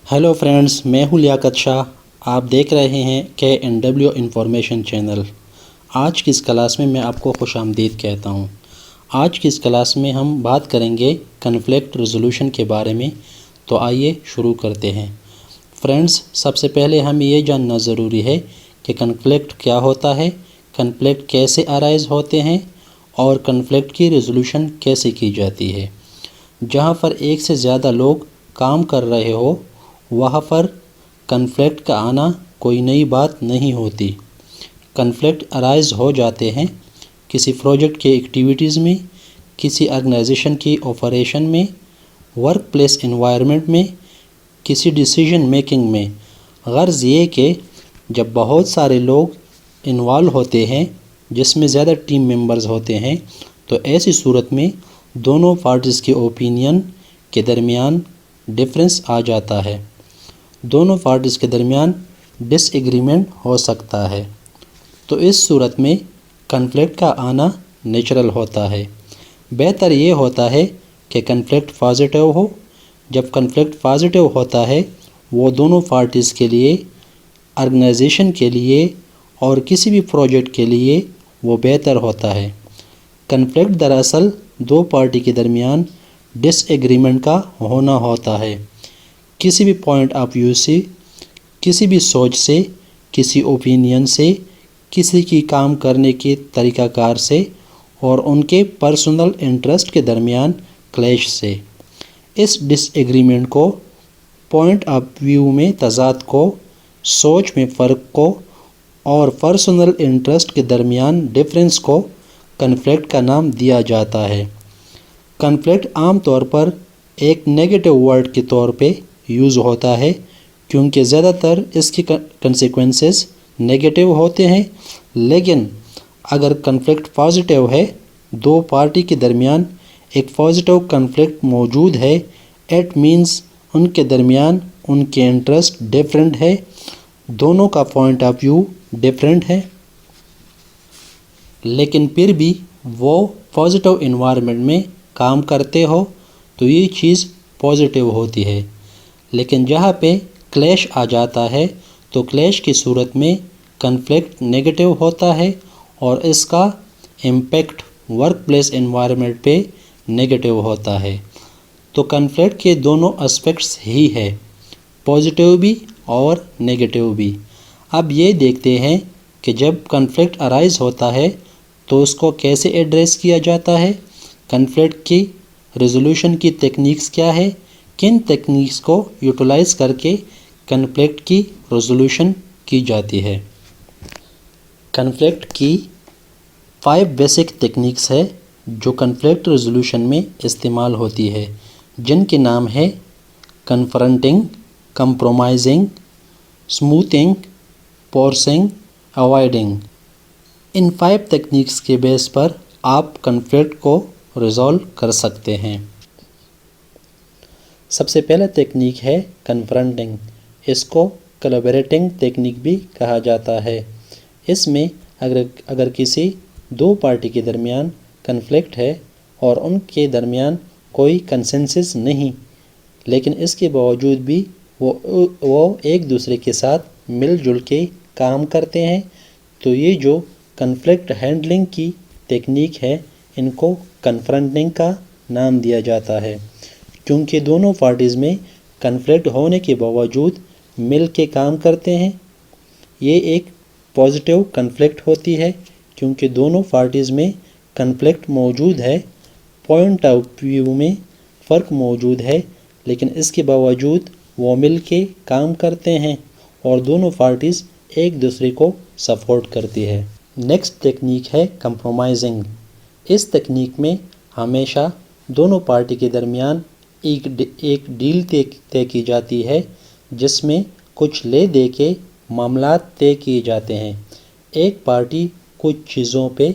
Hello friends, मैं हूं लियाकत शाह। आप देख रहे हैं KNW इंफॉर्मेशन चैनल। आज की इस क्लास में मैं आपको खुशामदीद कहता हूं। आज की इस क्लास में हम बात करेंगे कन्फ्लिक्ट रेजोल्यूशन के बारे में। तो आइए शुरू करते हैं। फ्रेंड्स, सबसे पहले हमें ये जानना ज़रूरी है कि कन्फ्लिक्ट क्या होता है, कन्फ्लिक्ट कैसे अराइज़ होते हैं और कन्फ्लिक्ट की रेजोल्यूशन कैसे की जाती है। जहाँ पर एक से ज़्यादा लोग काम कर रहे हो वहाँ पर कन्फ्लिक्ट का आना कोई नई बात नहीं होती। कन्फ्लिक्ट अराइज हो जाते हैं किसी प्रोजेक्ट के एक्टिविटीज़ में, किसी ऑर्गेनाइजेशन की ऑपरेशन में, वर्क प्लेस एनवायरनमेंट में, किसी डिसीजन मेकिंग में। गर्ज़ ये कि जब बहुत सारे लोग इन्वॉल्व होते हैं जिसमें ज़्यादा टीम मेंबर्स होते हैं, तो ऐसी सूरत में दोनों पार्टीज़ के ओपिनियन के दरमियान डिफरेंस आ जाता है। दोनों पार्टीज़ के दरमियान डिसएग्रीमेंट हो सकता है। तो इस सूरत में कन्फ्लिक्ट का आना नेचुरल होता है। बेहतर ये होता है कि कन्फ्लिक्ट पॉजिटिव हो। जब कन्फ्लिक्ट पॉजिटिव होता है वो दोनों पार्टीज़ के लिए, ऑर्गेनाइजेशन के लिए और किसी भी प्रोजेक्ट के लिए वो बेहतर होता है। कन्फ्लिक्ट दरअसल दो पार्टी के दरमियान डिसएग्रीमेंट का होना होता है। किसी भी पॉइंट ऑफ व्यू से, किसी भी सोच से, किसी ओपिनियन से, किसी की काम करने के तरीक़ाकार से और उनके पर्सनल इंटरेस्ट के दरमियान क्लैश से। इस डिसएग्रीमेंट को, पॉइंट ऑफ व्यू में तज़ाद को, सोच में फ़र्क को और पर्सनल इंटरेस्ट के दरमियान डिफरेंस को कन्फ्लिक्ट का नाम दिया जाता है। कन्फ्लिक्ट आम तौर पर एक नेगेटिव वर्ड के तौर पे यूज़ होता है क्योंकि ज़्यादातर इसके कंसेक्वेंसेस नेगेटिव होते हैं। लेकिन अगर कन्फ्लिक्ट पॉजिटिव है, दो पार्टी के दरमियान एक पॉजिटिव कन्फ्लिक्ट मौजूद है, इट मींस उनके दरमियान उनके इंटरेस्ट डिफरेंट है, दोनों का पॉइंट ऑफ व्यू डिफरेंट है, लेकिन फिर भी वो पॉजिटिव इन्वायरमेंट में काम करते हो तो ये चीज़ पॉजिटिव होती है। लेकिन जहाँ पे क्लैश आ जाता है तो क्लैश की सूरत में कन्फ्लिक्ट नेगेटिव होता है और इसका इम्पेक्ट वर्क प्लेस एनवायरनमेंट पे नेगेटिव होता है। तो कन्फ्लिक्ट के दोनों एस्पेक्ट्स ही है, पॉजिटिव भी और नेगेटिव भी। अब ये देखते हैं कि जब कन्फ्लिक्ट अराइज होता है तो उसको कैसे एड्रेस किया जाता है, कन्फ्लिक्ट की रेजोल्यूशन की टेक्निक्स क्या है, किन टेक्निक्स को यूटिलाइज़ करके कन्फ्लिक्ट की रेजोल्यूशन की जाती है। कन्फ्लिक्ट की 5 बेसिक टेक्निक्स है जो कन्फ्लिक्ट रेजोल्यूशन में इस्तेमाल होती है, जिनके नाम है confronting, compromising, smoothing, forcing, avoiding. इन 5 टेक्निक्स के बेस पर आप कन्फ्लिक्ट को रिजॉल्व कर सकते हैं। सबसे पहला टेक्निक है कन्फ्रंटिंग। इसको कोलैबोरेटिंग टेक्निक भी कहा जाता है। इसमें अगर किसी दो पार्टी के दरमियान कन्फ्लिक्ट है और उनके दरमियान कोई कंसेंसस नहीं, लेकिन इसके बावजूद भी वो एक दूसरे के साथ मिलजुल के काम करते हैं, तो ये जो कन्फ्लिक्ट हैंडलिंग की टेक्निक है इनको कन्फ्रंटिंग का नाम दिया जाता है। क्योंकि दोनों पार्टीज़ में कन्फ्लिक्ट होने के बावजूद मिल के काम करते हैं, ये एक पॉजिटिव कन्फ्लिक्ट होती है क्योंकि दोनों पार्टीज़ में कन्फ्लिक्ट मौजूद है, पॉइंट ऑफ व्यू में फ़र्क मौजूद है, लेकिन इसके बावजूद वो मिल के काम करते हैं और दोनों पार्टीज़ एक दूसरे को सपोर्ट करती है। नेक्स्ट टेक्निक है कंप्रोमाइजिंग। इस टेक्निक में हमेशा दोनों पार्टी के दरमियान एक डील तय की जाती है जिसमें कुछ ले दे के मामलात तय किए जाते हैं। एक पार्टी कुछ चीज़ों पे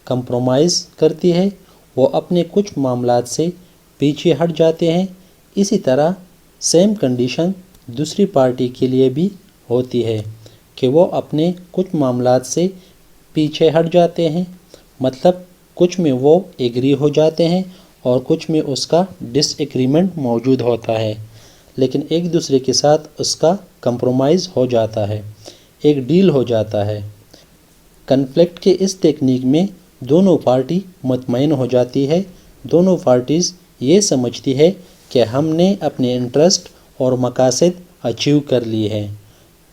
कंप्रोमाइज़ करती है, वो अपने कुछ मामलात से पीछे हट जाते हैं। इसी तरह सेम कंडीशन दूसरी पार्टी के लिए भी होती है कि वो अपने कुछ मामलात से पीछे हट जाते हैं, मतलब कुछ में वो एग्री हो जाते हैं और कुछ में उसका डिसएग्रीमेंट मौजूद होता है। لیکن ایک دوسرے کے ساتھ اس کا کمپرومائز ہو جاتا ہے، ایک ڈیل ہو جاتا ہے۔ کنفلکٹ کے اس تکنیک میں دونوں پارٹی مطمئن ہو جاتی ہے، دونوں پارٹیز یہ سمجھتی ہے کہ ہم نے اپنے انٹرسٹ اور مقاصد اچیو کر لیے ہیں۔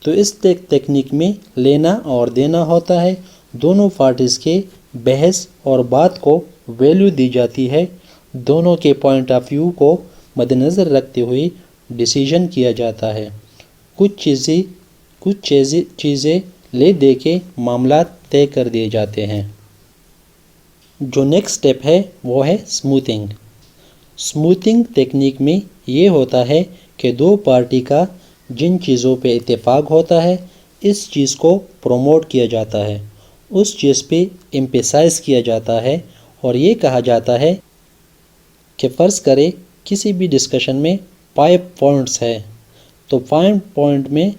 تو اس تکنیک میں لینا اور دینا ہوتا ہے، دونوں پارٹیز کے بحث اور بات کو ویلیو دی جاتی ہے، دونوں کے پوائنٹ آف ویو کو مد نظر رکھتے ہوئے ڈیسیژن کیا جاتا ہے۔ کچھ چیزیں لے دے کے معاملات طے کر دیے جاتے ہیں۔ جو نیکسٹ سٹیپ ہے وہ ہے اسموتھنگ۔ اسموتھنگ تکنیک میں یہ ہوتا ہے کہ دو پارٹی کا جن چیزوں پہ اتفاق ہوتا ہے اس چیز کو پروموٹ کیا جاتا ہے، اس چیز پہ ایمپیسائز کیا جاتا ہے، اور یہ کہا جاتا ہے کہ فرض کرے کسی بھی ڈسکشن میں 5 پوائنٹس ہے، تو 5 پوائنٹ میں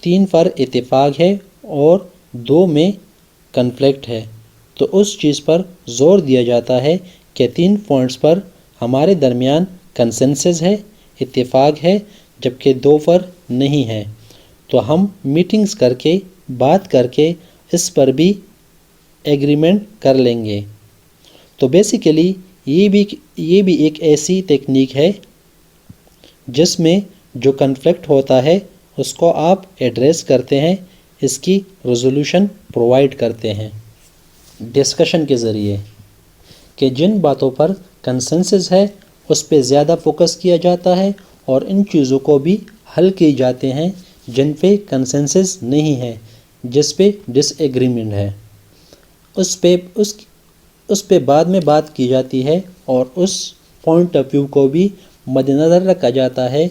3 پر اتفاق ہے اور 2 میں کنفلکٹ ہے، تو اس چیز پر زور دیا جاتا ہے کہ 3 پوائنٹس پر ہمارے درمیان کنسنسس ہے، اتفاق ہے، جبکہ 2 پر نہیں ہے، تو ہم میٹنگز کر کے بات کر کے اس پر بھی ایگریمنٹ کر لیں گے۔ تو بیسیکلی یہ بھی ایک ایسی تکنیک ہے جس میں جو کنفلکٹ ہوتا ہے اس کو آپ ایڈریس کرتے ہیں، اس کی ریزولوشن پرووائڈ کرتے ہیں ڈسکشن کے ذریعے، کہ جن باتوں پر کنسنسس ہے اس پہ زیادہ فوکس کیا جاتا ہے اور ان چیزوں کو بھی حل کیے جاتے ہیں جن پہ کنسنسس نہیں ہے، جس پہ ڈس ایگریمنٹ ہے، اس پہ بعد میں بات کی جاتی ہے، اور اس پوائنٹ آف ویو کو بھی مد نظر رکھا جاتا ہے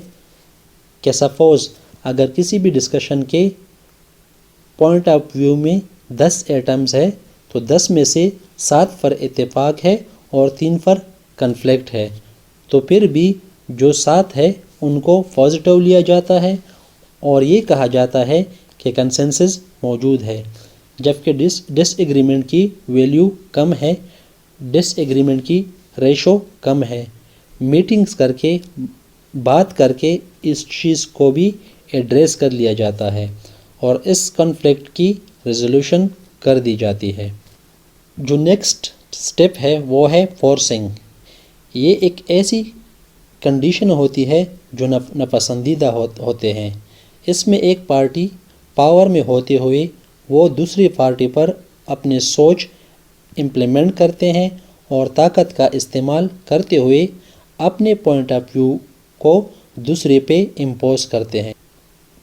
کہ سپوز اگر کسی بھی ڈسکشن کے پوائنٹ آف ویو میں 10 ایٹمز ہے تو 10 میں سے 7 پر اتفاق ہے اور 3 پر کنفلکٹ ہے، تو پھر بھی جو 7 ہے ان کو پازیٹیو لیا جاتا ہے اور یہ کہا جاتا ہے کہ کنسنسس موجود ہے، جبکہ ڈس ایگریمنٹ کی ویلیو کم ہے، ڈس ایگریمنٹ کی ریشو کم ہے۔ میٹنگز کر کے بات کر کے اس چیز کو بھی ایڈریس کر لیا جاتا ہے اور اس کنفلکٹ کی ریزولوشن کر دی جاتی ہے۔ جو نیکسٹ سٹیپ ہے وہ ہے فورسنگ۔ یہ ایک ایسی کنڈیشن ہوتی ہے جو ناپسندیدہ ہوتے ہیں۔ اس میں ایک پارٹی پاور میں ہوتے ہوئے وہ دوسری پارٹی پر اپنے سوچ امپلیمنٹ کرتے ہیں اور طاقت کا استعمال کرتے ہوئے اپنے پوائنٹ آف ویو کو دوسرے پہ امپوز کرتے ہیں،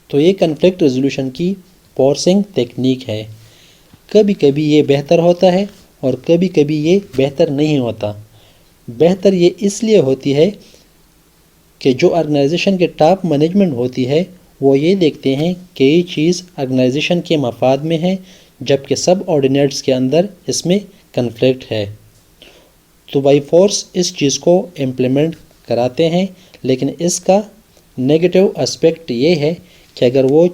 تو یہ کنفلکٹ ریزولوشن کی فورسنگ تکنیک ہے۔ کبھی کبھی یہ بہتر ہوتا ہے اور کبھی کبھی یہ بہتر نہیں ہوتا۔ بہتر یہ اس لیے ہوتی ہے کہ جو آرگنائزیشن کے ٹاپ مینجمنٹ ہوتی ہے وہ یہ دیکھتے ہیں کہ یہ چیز آرگنائزیشن کے مفاد میں ہے، جبکہ سب آرڈینیٹس کے اندر اس میں کنفلکٹ ہے، تو بائی فورس اس چیز کو امپلیمنٹ کراتے ہیں۔ لیکن اس کا نیگیٹو اسپیکٹ یہ ہے کہ اگر وہ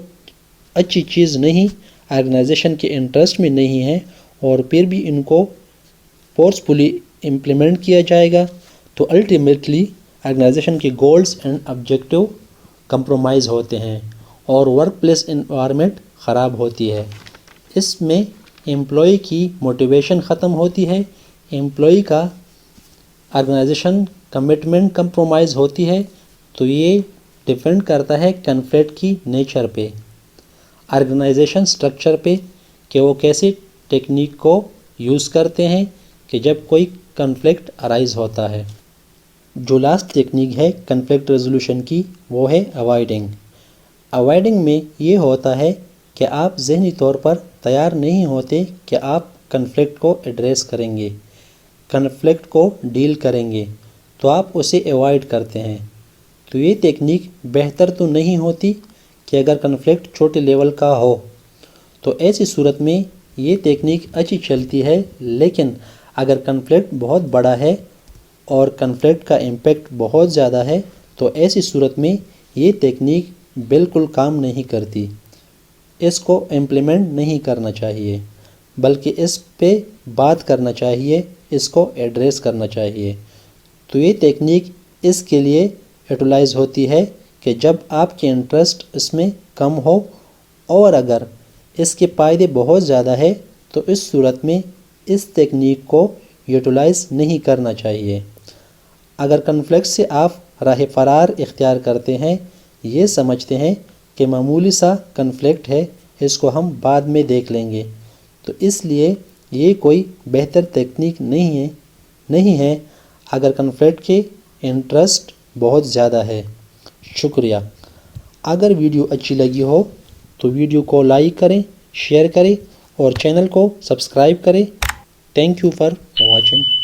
اچھی چیز نہیں، آرگنائزیشن کے انٹرسٹ میں نہیں ہے اور پھر بھی ان کو فورسفلی امپلیمنٹ کیا جائے گا تو الٹیمیٹلی آرگنائزیشن کے گولز اینڈ آبجیکٹیو کمپرومائز ہوتے ہیں اور ورک پلیس انوائرمنٹ خراب ہوتی ہے۔ اس میں امپلائی کی موٹیویشن ختم ہوتی ہے، امپلائی کا آرگنائزیشن کمٹمنٹ کمپرومائز ہوتی ہے، تو یہ ڈیپینڈ کرتا ہے کنفلکٹ کی نیچر پہ، آرگنائزیشن سٹرکچر پہ، کہ وہ کیسے ٹیکنیک کو یوز کرتے ہیں کہ جب کوئی کنفلکٹ ارائز ہوتا ہے۔ جو لاسٹ ٹیکنیک ہے کنفلکٹ ریزولوشن کی وہ ہے اوائڈنگ۔ اوائڈنگ میں یہ ہوتا ہے کہ آپ ذہنی طور پر تیار نہیں ہوتے کہ آپ کنفلکٹ کو ایڈریس کریں گے، کنفلکٹ کو ڈیل کریں گے، تو آپ اسے ایوائڈ کرتے ہیں۔ تو یہ ٹیکنیک بہتر تو نہیں ہوتی کہ اگر کنفلکٹ چھوٹے لیول کا ہو تو ایسی صورت میں یہ ٹیکنیک اچھی چلتی ہے، لیکن اگر کنفلکٹ بہت بڑا ہے اور کنفلکٹ کا امپیکٹ بہت زیادہ ہے تو ایسی صورت میں یہ ٹیکنیک بالکل کام نہیں کرتی، اس کو امپلیمنٹ نہیں کرنا چاہیے، بلکہ اس پہ بات کرنا چاہیے، اس کو ایڈریس کرنا چاہیے۔ تو یہ ٹیکنیک اس کے لیے یوٹیلائز ہوتی ہے کہ جب آپ کے انٹرسٹ اس میں کم ہو، اور اگر اس کے فائدے بہت زیادہ ہے تو اس صورت میں اس تکنیک کو یوٹیلائز نہیں کرنا چاہیے۔ اگر کنفلکٹ سے آپ راہ فرار اختیار کرتے ہیں، یہ سمجھتے ہیں کہ معمولی سا کنفلکٹ ہے، اس کو ہم بعد میں دیکھ لیں گے، تو اس لیے یہ کوئی بہتر تکنیک نہیں ہے اگر کنفلکٹ کے انٹرسٹ بہت زیادہ ہے۔ شکریہ۔ اگر ویڈیو اچھی لگی ہو تو ویڈیو کو لائک کریں، شیئر کریں اور چینل کو سبسکرائب کریں۔ Thank you for watching.